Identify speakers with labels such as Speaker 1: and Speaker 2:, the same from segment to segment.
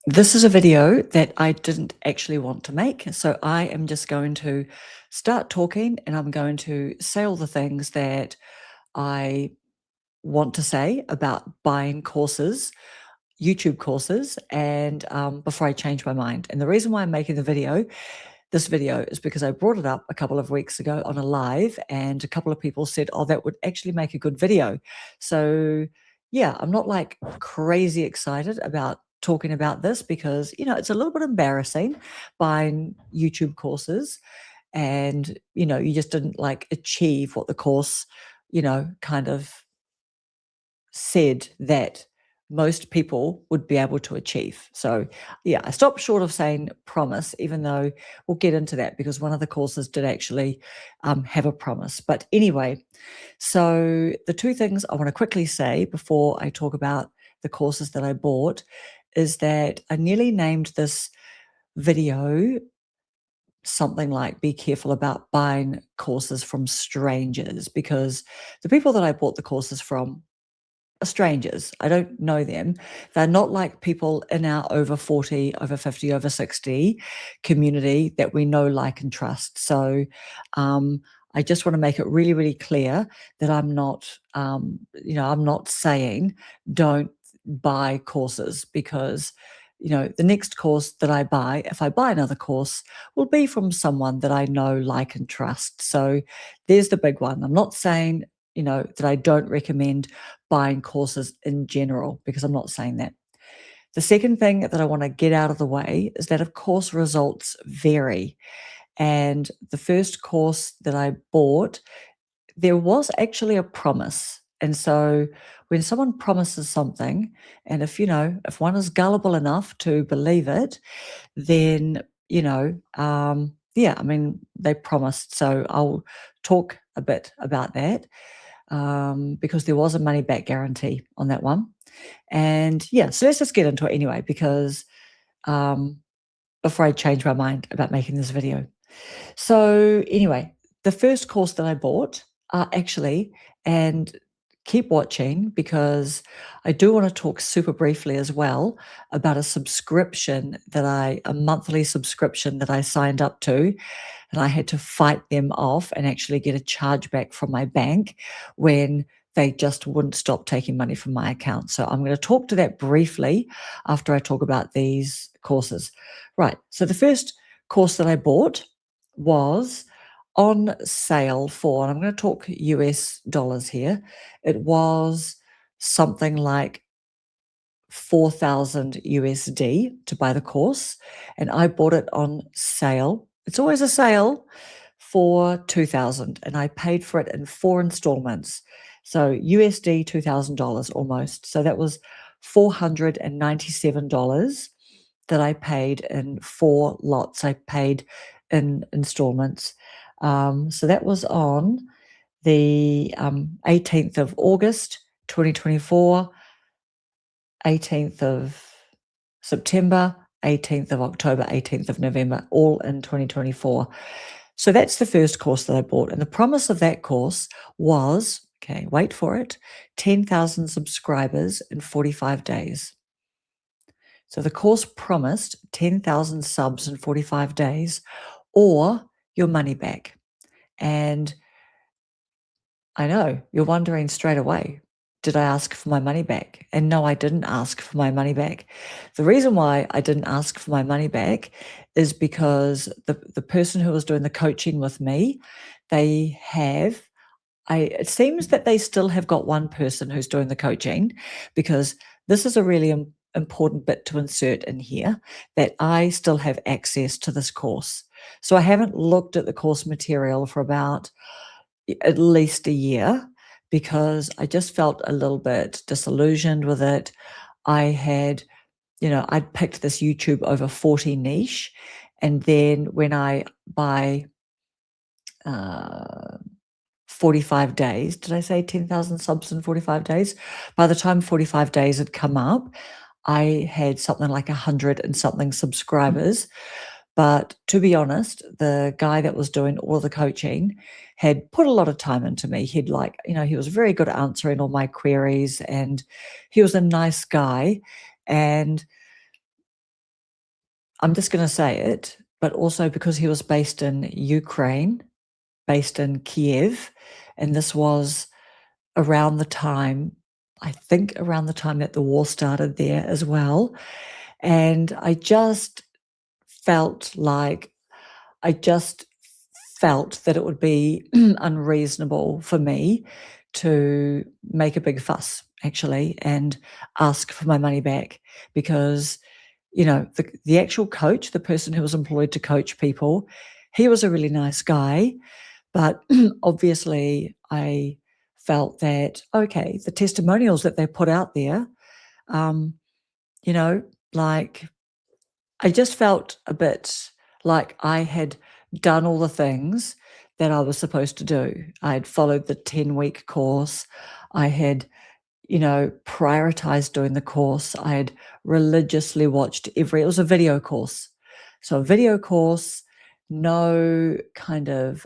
Speaker 1: This is a video that I didn't actually want to make, so I am just going to start talking and I'm going to say all the things that I want to say about buying courses, YouTube courses, and before I change my mind. And the reason why I'm making this video is because I brought it up a couple of weeks ago on a live, and a couple of people said, "Oh, that would actually make a good video." So, yeah, I'm not like crazy excited about talking about this because, it's a little bit embarrassing buying YouTube courses and, you just didn't like achieve what the course, kind of said that most people would be able to achieve. So, yeah, I stopped short of saying promise, even though we'll get into that because one of the courses did actually have a promise. But anyway, so the two things I want to quickly say before I talk about the courses that I bought is that I nearly named this video something like be careful about buying courses from strangers, because the people that I bought the courses from are strangers. I don't know them. They're not like people in our over 40, over 50, over 60 community that we know, like, and trust. So I just want to make it really, really clear that I'm not saying don't buy courses, because the next course that I buy, if I buy another course, will be from someone that I know, like, and trust. So there's the big one. I'm not saying that I don't recommend buying courses in general, because I'm not saying that. The second thing that I want to get out of the way is that, of course, results vary. And the first course that I bought, there was actually a promise. And so when someone promises something, and if one is gullible enough to believe it, then, yeah, I mean, they promised. So I'll talk a bit about that, because there was a money back guarantee on that one. And yeah, so let's just get into it anyway, because um, before I change my mind about making this video. So anyway, the first course that I bought, actually, and keep watching because I do want to talk super briefly as well about a monthly subscription that I signed up to, and I had to fight them off and actually get a chargeback from my bank when they just wouldn't stop taking money from my account. So I'm going to talk to that briefly after I talk about these courses. Right. So the first course that I bought was on sale for, and I'm going to talk US dollars here. It was something like 4,000 USD to buy the course, and I bought it on sale. It's always a sale, for 2,000, and I paid for it in 4 installments. So USD $2,000 almost. So that was $497 that I paid in 4 lots. I paid in installments. So that was on the 18th of August, 2024, 18th of September, 18th of October, 18th of November, all in 2024. So that's the first course that I bought. And the promise of that course was, okay, wait for it, 10,000 subscribers in 45 days. So the course promised 10,000 subs in 45 days or your money back. And I know you're wondering straight away, did I ask for my money back? And no, I didn't ask for my money back. The reason why I didn't ask for my money back is because the person who was doing the coaching with me, it seems that they still have got one person who's doing the coaching, because this is a really important bit to insert in here, that I still have access to this course. So I haven't looked at the course material for about at least a year, because I just felt a little bit disillusioned with it. I'd picked this YouTube over 40 niche, and then when I buy 45 days, did I say 10,000 subs in 45 days? By the time 45 days had come up, I had something like 100 and something subscribers. But to be honest, the guy that was doing all the coaching had put a lot of time into me. He was very good at answering all my queries, and he was a nice guy. And I'm just gonna say it, but also because he was based in Ukraine, based in Kiev, and this was around the time, I think around the time that the war started there as well, and felt like I just felt that it would be unreasonable for me to make a big fuss, actually, and ask for my money back because, the actual coach, the person who was employed to coach people, he was a really nice guy, but obviously I felt that, okay, the testimonials that they put out there, um, you know, like I just felt a bit like I had done all the things that I was supposed to do. I had followed the 10-week course. I had, prioritized doing the course. I had religiously watched it was a video course. So a video course, no kind of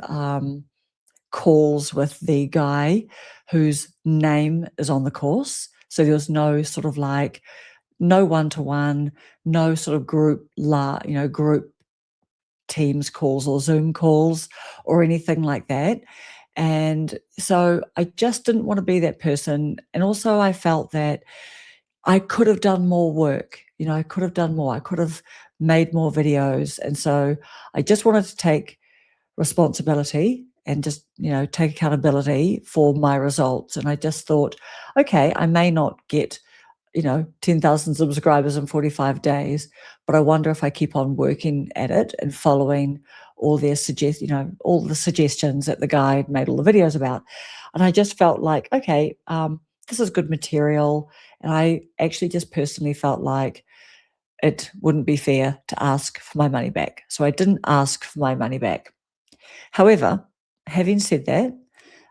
Speaker 1: calls with the guy whose name is on the course. So there was no sort of like no one-to-one, no sort of group Teams calls or Zoom calls or anything like that. And so I just didn't want to be that person. And also I felt that I could have done more work. I could have done more. I could have made more videos. And so I just wanted to take responsibility and just, take accountability for my results. And I just thought, okay, I may not get 10,000 subscribers in 45 days. But I wonder if I keep on working at it and following all all the suggestions that the guy had made all the videos about. And I just felt like, okay, this is good material. And I actually just personally felt like it wouldn't be fair to ask for my money back. So I didn't ask for my money back. However, having said that,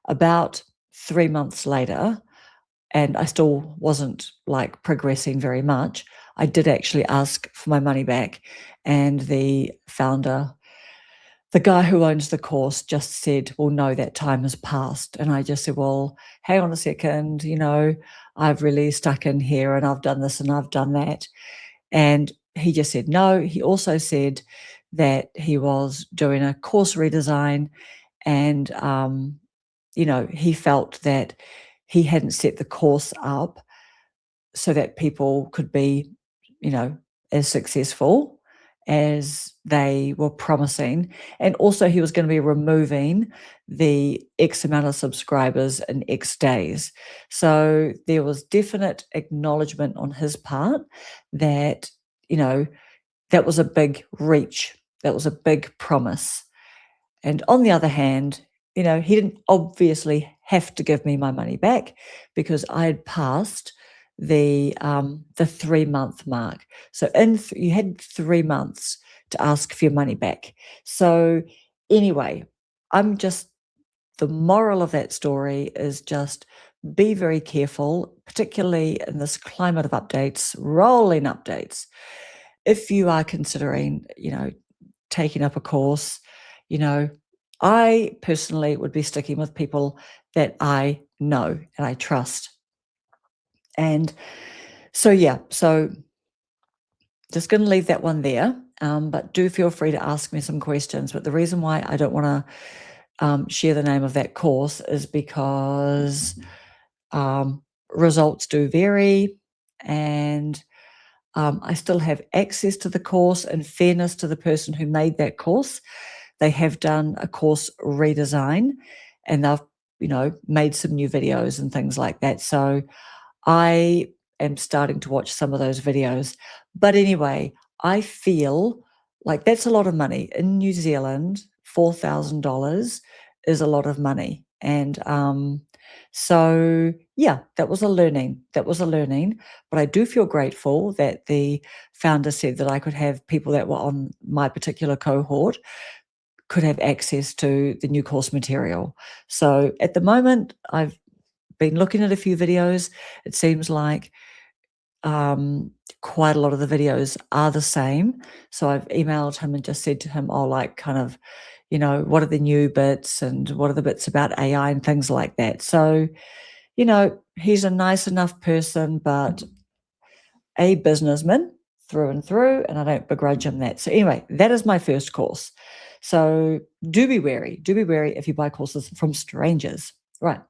Speaker 1: about 3 months later, and I still wasn't like progressing very much, I did actually ask for my money back. And the founder, the guy who owns the course, just said, well, no, that time has passed. And I just said, well, hang on a second, I've really stuck in here and I've done this and I've done that. And he just said no. He also said that he was doing a course redesign and, he felt that he hadn't set the course up so that people could be, as successful as they were promising. And also he was going to be removing the X amount of subscribers in X days. So there was definite acknowledgement on his part that, that was a big reach. That was a big promise. And on the other hand, he didn't obviously have to give me my money back because I had passed the 3-month mark. So you had 3 months to ask for your money back. So anyway, the moral of that story is just be very careful, particularly in this climate of updates, rolling updates. If you are considering, taking up a course, I personally would be sticking with people that I know and I trust. And so, yeah, just going to leave that one there. But do feel free to ask me some questions. But the reason why I don't want to share the name of that course is because results do vary, and I still have access to the course. In fairness to the person who made that course, they have done a course redesign and they've, made some new videos and things like that. So I am starting to watch some of those videos. But anyway, I feel like that's a lot of money. In New Zealand, $4,000 is a lot of money. And so, yeah, that was a learning. But I do feel grateful that the founder said that I could have people that were on my particular cohort could have access to the new course material. So at the moment, I've been looking at a few videos. It seems like quite a lot of the videos are the same. So I've emailed him and just said to him, oh, like kind of, what are the new bits and what are the bits about AI and things like that. So, he's a nice enough person, but a businessman through and through, and I don't begrudge him that. So anyway, that is my first course. So do be wary. Do be wary if you buy courses from strangers. Right.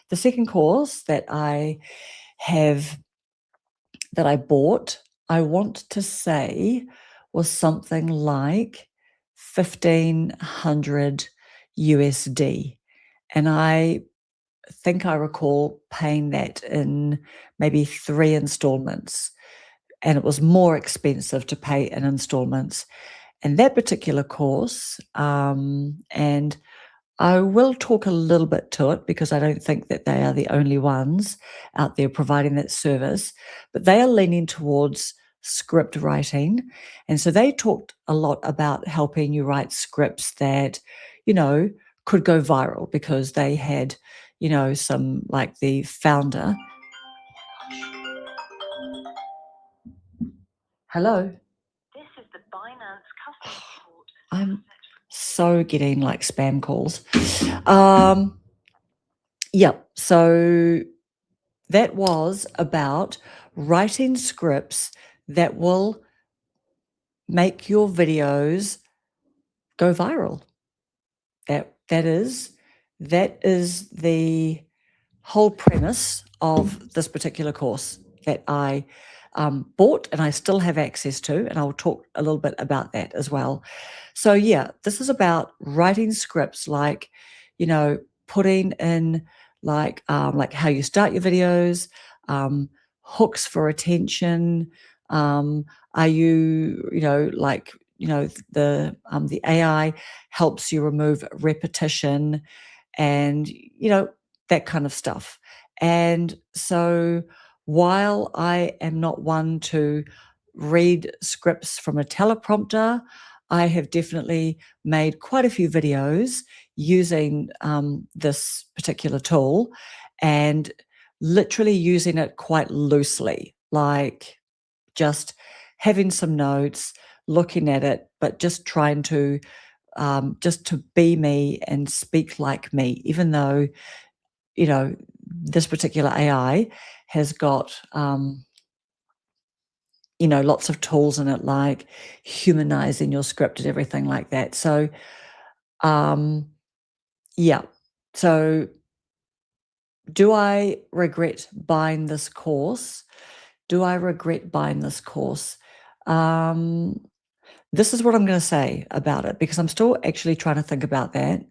Speaker 1: The second course that I bought, I want to say was something like 1,500 USD. And I think I recall paying that in maybe 3 installments. And it was more expensive to pay in installments. And that particular course, and I will talk a little bit to it because I don't think that they are the only ones out there providing that service, but they are leaning towards script writing. And so they talked a lot about helping you write scripts that, could go viral because they had, some like the founder. Hello. This is the Binance customer support. I'm so getting like spam calls. Yeah, so that was about writing scripts that will make your videos go viral. That is the whole premise of this particular course that I bought and I still have access to, and I'll talk a little bit about that as well. So yeah, this is about writing scripts like, putting in like how you start your videos, hooks for attention. Are you, the AI helps you remove repetition and, that kind of stuff. And so while I am not one to read scripts from a teleprompter, I have definitely made quite a few videos using this particular tool and literally using it quite loosely, like just having some notes, looking at it, but just trying to be me and speak like me, even though, this particular AI has got, lots of tools in it, like humanizing your script and everything like that. So, yeah. So do I regret buying this course? Do I regret buying this course? This is what I'm going to say about it because I'm still actually trying to think about that.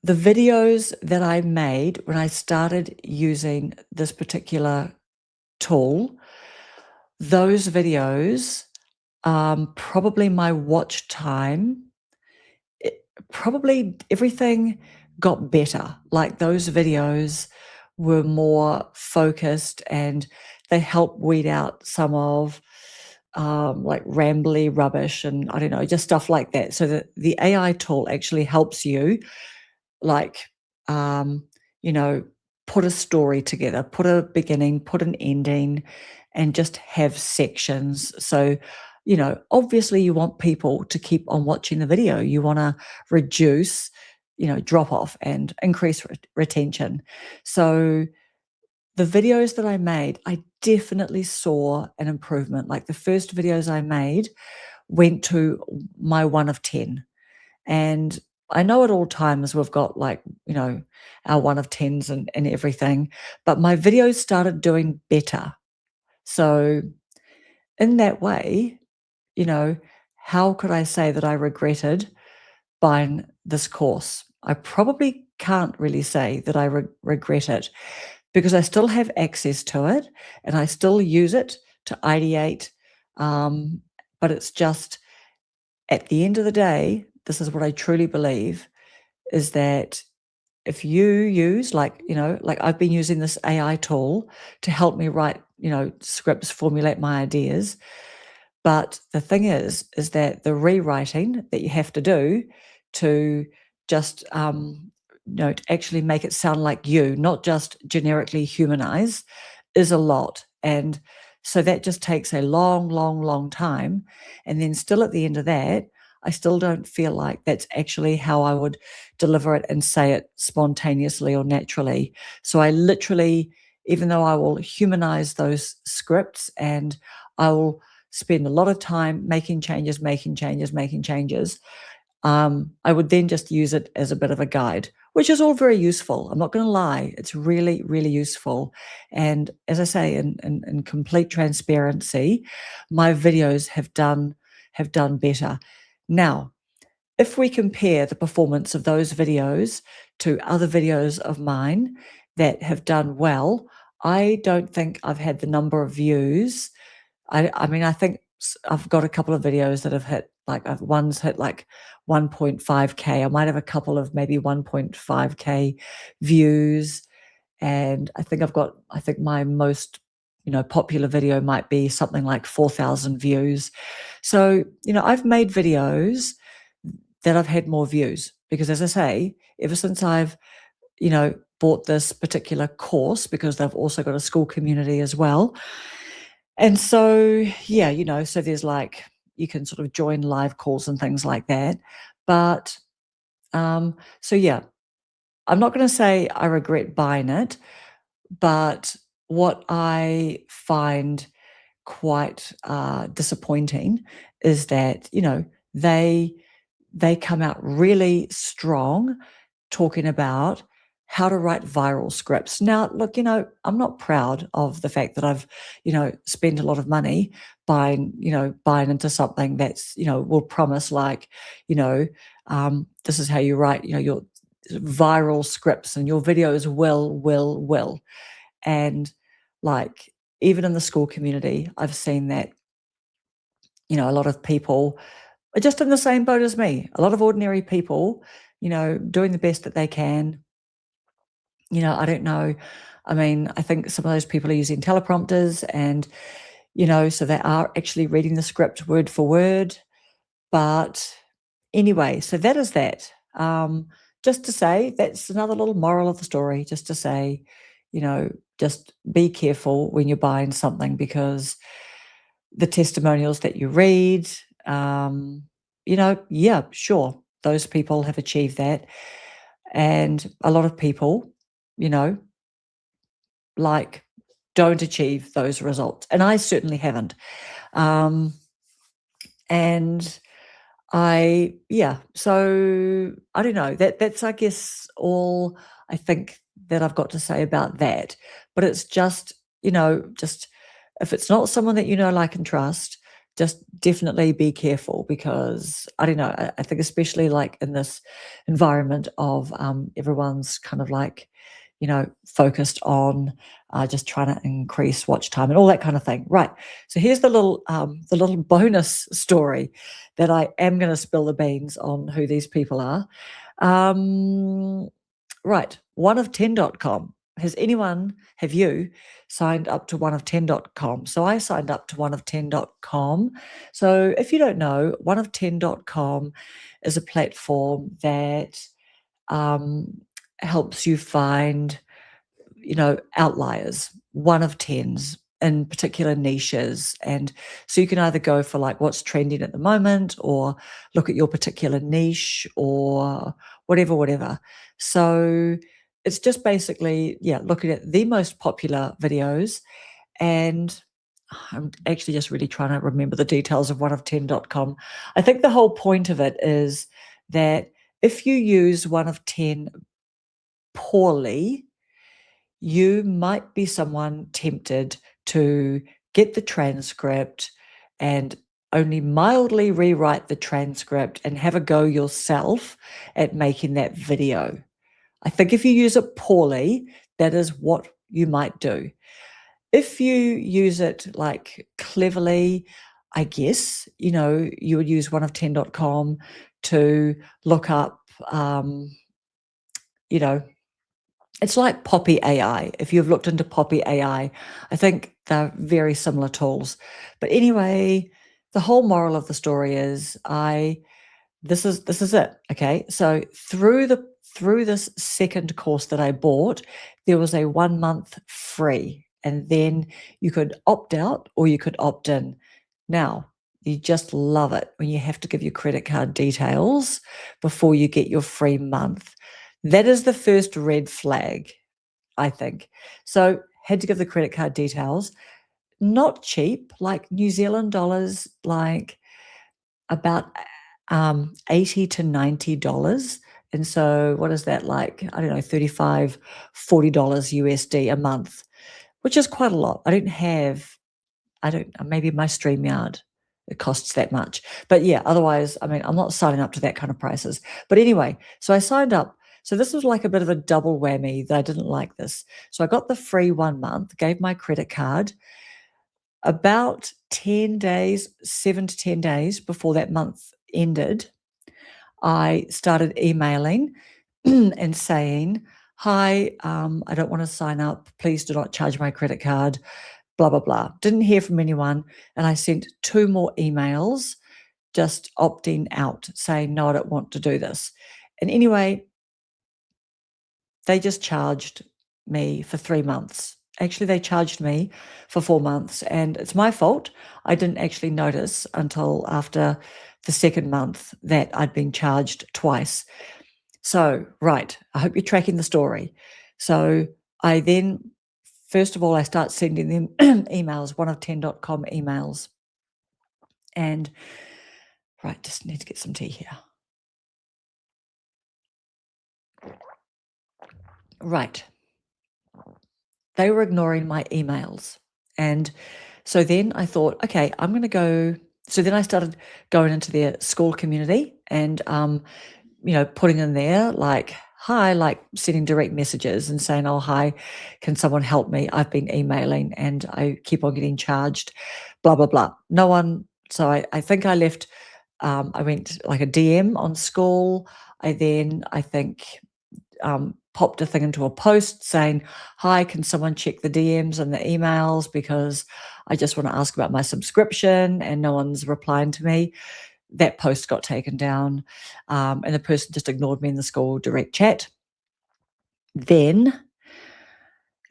Speaker 1: The videos that I made when I started using this particular tool, those videos, probably my watch time, probably everything got better. Like those videos were more focused and they help weed out some of like rambly rubbish and I don't know, just stuff like that. So the AI tool actually helps you like, put a story together, put a beginning, put an ending, and just have sections. So, obviously you want people to keep on watching the video. You want to reduce, drop off and increase retention. So the videos that I made, I definitely saw an improvement. Like the first videos I made went to my 1 of 10. And I know at all times we've got like, our 1 of 10s and everything, but my videos started doing better. So in that way, how could I say that I regretted buying this course? I probably can't really say that I regret it because I still have access to it and I still use it to ideate. But it's just at the end of the day, this is what I truly believe is that if you use like I've been using this AI tool to help me write, scripts, formulate my ideas. But the thing is that the rewriting that you have to do to just, to actually make it sound like you, not just generically humanize, is a lot. And so that just takes a long, long, long time. And then still at the end of that, I still don't feel like that's actually how I would deliver it and say it spontaneously or naturally. So I literally even though I will humanize those scripts and I will spend a lot of time making changes, I would then just use it as a bit of a guide, which is all very useful. I'm not going to lie. It's really, really useful. And as I say, in complete transparency, my videos have done better. Now, if we compare the performance of those videos to other videos of mine that have done well, I don't think I've had the number of views. I mean, I think I've got a couple of videos that have hit, like, one's hit like 1.5K. I might have a couple of maybe 1.5K views. And I think my most, popular video might be something like 4,000 views. So, I've made videos that I've had more views because, as I say, ever since I've, bought this particular course, because they've also got a school community as well. And so, yeah, so there's like, you can sort of join live calls and things like that. But, so yeah, I'm not going to say I regret buying it, but what I find quite disappointing is that, they come out really strong talking about how to write viral scripts. Now, look, I'm not proud of the fact that I've, spent a lot of money buying into something that's, will promise like, this is how you write, your viral scripts and your videos will. And like, even in the school community, I've seen that, a lot of people are just in the same boat as me. A lot of ordinary people, doing the best that they can. I don't know. I mean, I think some of those people are using teleprompters and, so they are actually reading the script word for word. But anyway, so that is that. Just to say, that's another little moral of the story, just to say, just be careful when you're buying something, because the testimonials that you read, yeah, sure, those people have achieved that. And a lot of people, you know, like, don't achieve those results. And I certainly haven't. Um, and yeah, so I don't know. That's, I guess, all I think that I've got to say about that. But it's just, just if it's not someone that you know, like, and trust, just definitely be careful, because I don't know. I think especially like in this environment of everyone's kind of like, focused on just trying to increase watch time and all that kind of thing. Right. So here's the little bonus story that I am going to spill the beans on who these people are. Right. Oneof10.com. Have you signed up to oneof10.com? So I signed up to oneof10.com. So if you don't know, oneof10.com is a platform that helps you find, outliers, one of tens in particular niches. And so you can either go for like what's trending at the moment, or look at your particular niche, or whatever. So it's just basically, looking at the most popular videos. And I'm actually just really trying to remember the details of oneof10.com. I think the whole point of it is that if you use one of 10 poorly, you might be someone tempted to get the transcript and only mildly rewrite the transcript and have a go yourself at making that video. I think if you use it poorly, that is what you might do. If you use it like cleverly, I guess, you would use oneof10.com to look up, it's like Poppy AI. If you've looked into Poppy AI, I think they're very similar tools. But anyway, the whole moral of the story is this is it. Okay. So through this second course that I bought, there was a 1 month free, and then you could opt out or you could opt in. Now, you just love it when you have to give your credit card details before you get your free month. That is the first red flag, I think. So had to give the credit card details. Not cheap, like New Zealand dollars, like about 80 to $90. And so what is that like? I don't know, $35, $40 USD a month, which is quite a lot. Maybe my StreamYard, it costs that much. But yeah, otherwise, I mean, I'm not signing up to that kind of prices. But anyway, so I signed up. So this was like a bit of a double whammy that I didn't like this. So I got the free 1 month, gave my credit card. About 10 days, 7 to 10 days before that month ended, I started emailing and saying, "Hi, I don't want to sign up. Please do not charge my credit card, blah, blah, blah." Didn't hear from anyone. And I sent 2 more emails just opting out, saying, "No, I don't want to do this." And anyway, they just charged me for 3 months. Actually, they charged me for 4 months, and it's my fault. I didn't actually notice until after the 2nd month that I'd been charged twice. So, right, I hope you're tracking the story. So I then, first of all, I start sending them emails, oneof10.com emails. And, right, just need to get some tea here. Right. They were ignoring my emails. And so then I thought, okay, I'm going to go. So then I started going into their school community and, putting in there like, hi, like sending direct messages and saying, oh, hi, can someone help me? I've been emailing and I keep on getting charged, blah, blah, blah. No one. So I think I left, I went like a DM on school. I think popped a thing into a post saying, hi, can someone check the DMs and the emails because I just want to ask about my subscription, and no one's replying to me. That post got taken down, and the person just ignored me in the school direct chat. Then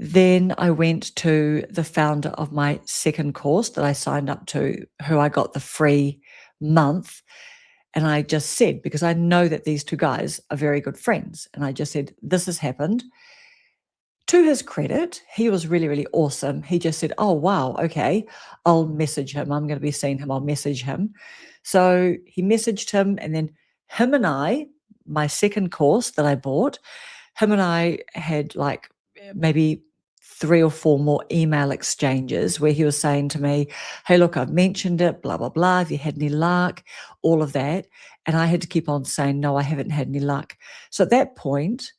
Speaker 1: I went to the founder of my second course that I signed up to, who I got the free month. And I just said, because I know that these 2 guys are very good friends, and I just said, this has happened. To his credit, he was really, really awesome. He just said, oh, wow, okay, I'll message him. I'm going to be seeing him. I'll message him. So he messaged him, and then him and I, my second course that I bought, him and I had like maybe 3 or 4 more email exchanges where he was saying to me, hey, look, I've mentioned it, blah, blah, blah. Have you had any luck? All of that. And I had to keep on saying, no, I haven't had any luck. So at that point,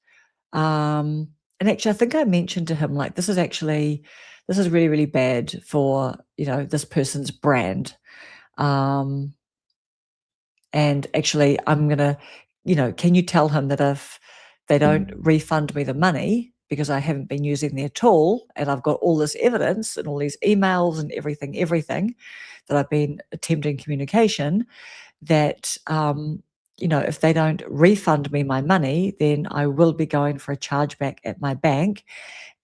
Speaker 1: and actually, I think I mentioned to him, like, this is really, really bad for, this person's brand. And actually, I'm going to, can you tell him that if they don't refund me the money because I haven't been using their tool and I've got all this evidence and all these emails and everything that I've been attempting communication, that, if they don't refund me my money, then I will be going for a chargeback at my bank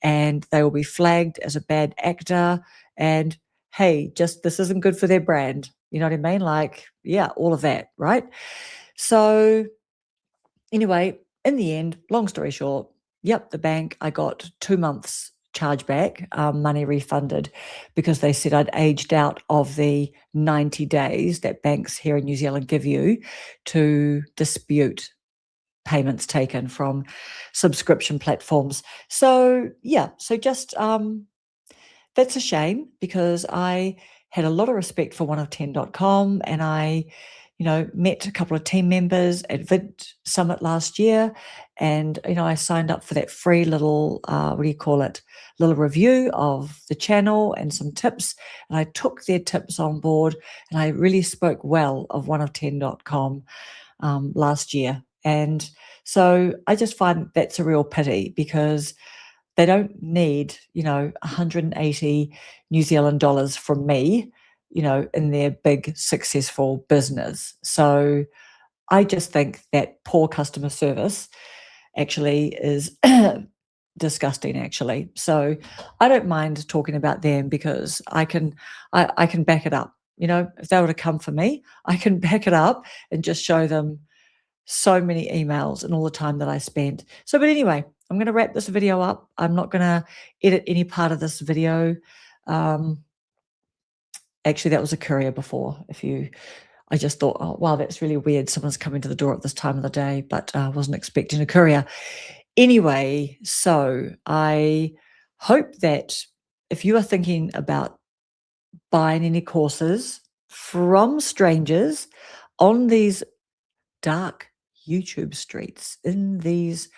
Speaker 1: and they will be flagged as a bad actor. And hey, just this isn't good for their brand. You know what I mean? Like, yeah, all of that, right? So anyway, in the end, long story short, the bank, I got 2 months chargeback, money refunded, because they said I'd aged out of the 90 days that banks here in New Zealand give you to dispute payments taken from subscription platforms. So just that's a shame, because I had a lot of respect for oneof10.com, and I, met a couple of team members at VidSummit last year, and, I signed up for that free little, little review of the channel and some tips, and I took their tips on board, and I really spoke well of oneof10.com last year. And so I just find that's a real pity, because they don't need, 180 New Zealand dollars from me, in their big successful business. So I just think that poor customer service actually is disgusting, actually. So I don't mind talking about them, because I can back it up. If they were to come for me, I can back it up and just show them so many emails and all the time that I spent. So, but anyway, I'm going to wrap this video up. I'm not going to edit any part of this video. Actually, that was a courier before. I just thought, oh, wow, that's really weird. Someone's coming to the door at this time of the day, but I wasn't expecting a courier. Anyway, so I hope that if you are thinking about buying any courses from strangers on these dark YouTube streets in these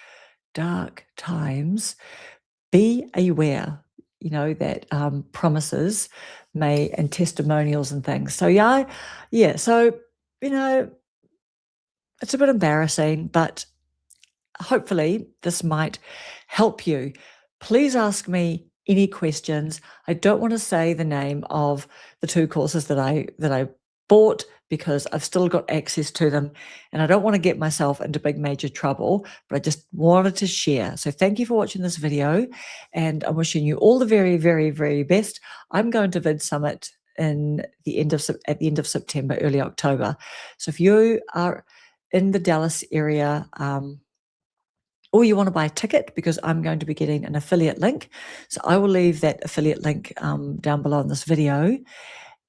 Speaker 1: dark times, be aware, that promises and testimonials and things. So yeah. So, it's a bit embarrassing, but hopefully this might help you. Please ask me any questions. I don't want to say the name of the 2 courses that I bought because I've still got access to them and I don't want to get myself into big major trouble, but I just wanted to share. So thank you for watching this video and I'm wishing you all the very, very, very best. I'm going to VidSummit at the end of September, early October. So if you are in the Dallas area, or you want to buy a ticket, because I'm going to be getting an affiliate link. So I will leave that affiliate link down below in this video.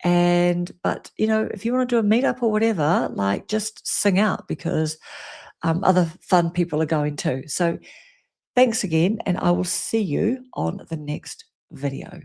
Speaker 1: But if you want to do a meetup or whatever, just sing out because other fun people are going too. So thanks again, and I will see you on the next video.